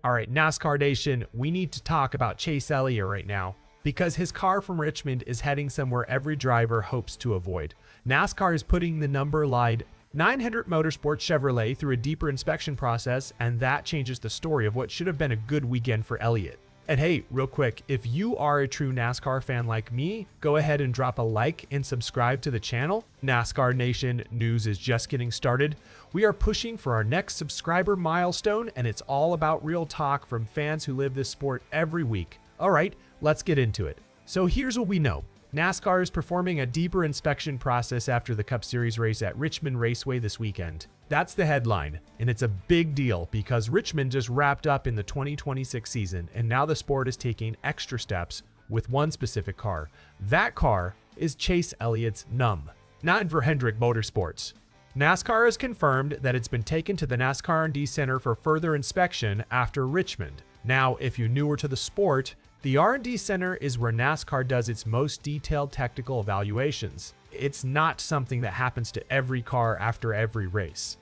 All right, NASCAR Nation, we need to talk about Chase Elliott right now because his car from Richmond is heading somewhere every driver hopes to avoid. NASCAR is putting the number-lied Hendrick Motorsports Chevrolet through a deeper inspection process, and that changes the story of what should have been a good weekend for Elliott. And hey, real quick, if you are a true NASCAR fan like me, go ahead and drop a like and subscribe to the channel. NASCAR Nation news is just getting started. We are pushing for our next subscriber milestone, and it's all about real talk from fans who live this sport every week. All right, let's get into it. So here's what we know. NASCAR is performing a deeper inspection process after the Cup Series race at Richmond Raceway this weekend. That's the headline, and it's a big deal because Richmond just wrapped up in the 2026 season, and now the sport is taking extra steps with one specific car. That car is Chase Elliott's NUM, not for Hendrick Motorsports. NASCAR has confirmed that it's been taken to the NASCAR R&D Center for further inspection after Richmond. Now, if you're newer to the sport, the R&D Center is where NASCAR does its most detailed technical evaluations. It's not something that happens to every car after every race.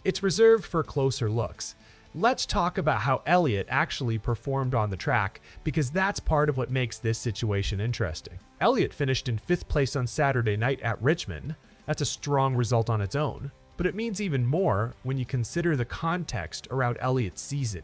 It's reserved for closer looks. Let's talk about how Elliott actually performed on the track, because that's part of what makes this situation interesting. Elliott finished in 5th place on Saturday night at Richmond. That's a strong result on its own, but it means even more when you consider the context around Elliott's season.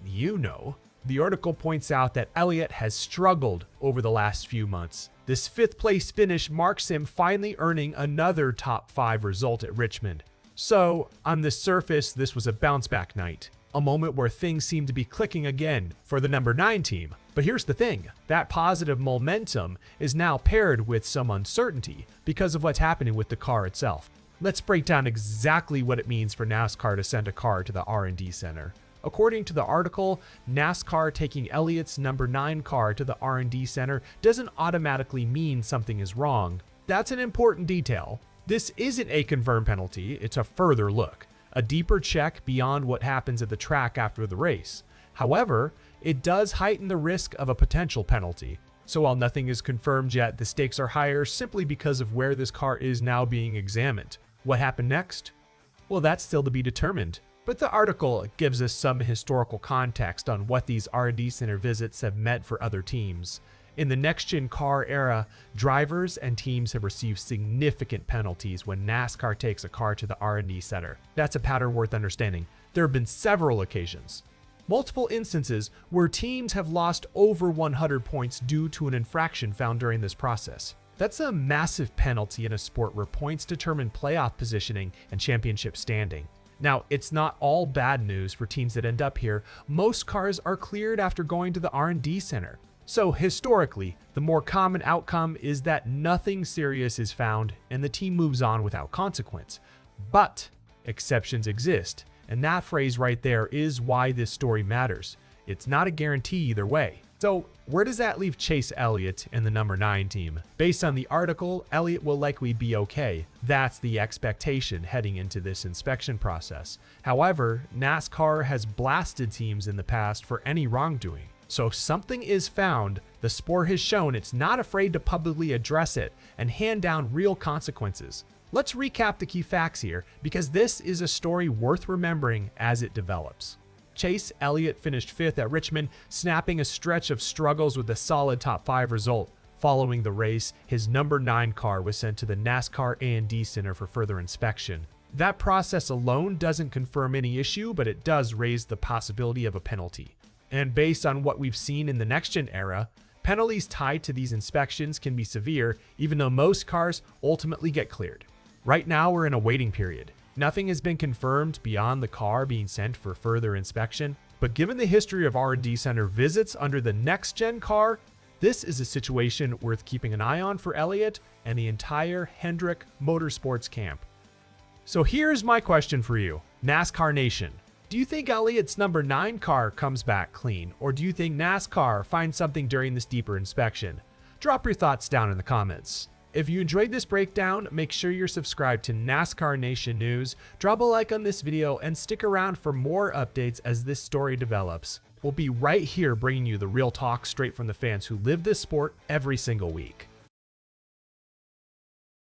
The article points out that Elliott has struggled over the last few months. This 5th place finish marks him finally earning another top 5 result at Richmond. So, on the surface, this was a bounce back night, a moment where things seem to be clicking again for the number 9 team. But here's the thing, that positive momentum is now paired with some uncertainty because of what's happening with the car itself. Let's break down exactly what it means for NASCAR to send a car to the R&D Center. According to the article, NASCAR taking Elliott's number 9 car to the R&D Center doesn't automatically mean something is wrong. That's an important detail. This isn't a confirmed penalty, it's a further look, a deeper check beyond what happens at the track after the race. However, it does heighten the risk of a potential penalty. So while nothing is confirmed yet, the stakes are higher simply because of where this car is now being examined. What happened next? Well, that's still to be determined. But the article gives us some historical context on what these R&D Center visits have meant for other teams. In the NextGen car era, drivers and teams have received significant penalties when NASCAR takes a car to the R&D Center. That's a pattern worth understanding. There have been several occasions, multiple instances where teams have lost over 100 points due to an infraction found during this process. That's a massive penalty in a sport where points determine playoff positioning and championship standing. Now, it's not all bad news for teams that end up here. Most cars are cleared after going to the R&D Center. So historically, the more common outcome is that nothing serious is found and the team moves on without consequence. But exceptions exist, and that phrase right there is why this story matters. It's not a guarantee either way. So where does that leave Chase Elliott and the number 9 team? Based on the article, Elliott will likely be okay. That's the expectation heading into this inspection process. However, NASCAR has blasted teams in the past for any wrongdoing. So if something is found, the sport has shown it's not afraid to publicly address it and hand down real consequences. Let's recap the key facts here, because this is a story worth remembering as it develops. Chase Elliott finished 5th at Richmond, snapping a stretch of struggles with a solid top 5 result. Following the race, his number 9 car was sent to the NASCAR R&D Center for further inspection. That process alone doesn't confirm any issue, but it does raise the possibility of a penalty. And based on what we've seen in the NextGen era, penalties tied to these inspections can be severe, even though most cars ultimately get cleared. Right now, we're in a waiting period. Nothing has been confirmed beyond the car being sent for further inspection, but given the history of R&D Center visits under the NextGen car, this is a situation worth keeping an eye on for Elliott and the entire Hendrick Motorsports camp. So here's my question for you, NASCAR Nation. Do you think Elliott's number 9 car comes back clean, or do you think NASCAR finds something during this deeper inspection? Drop your thoughts down in the comments. If you enjoyed this breakdown, make sure you're subscribed to NASCAR Nation News, drop a like on this video, and stick around for more updates as this story develops. We'll be right here bringing you the real talk straight from the fans who live this sport every single week.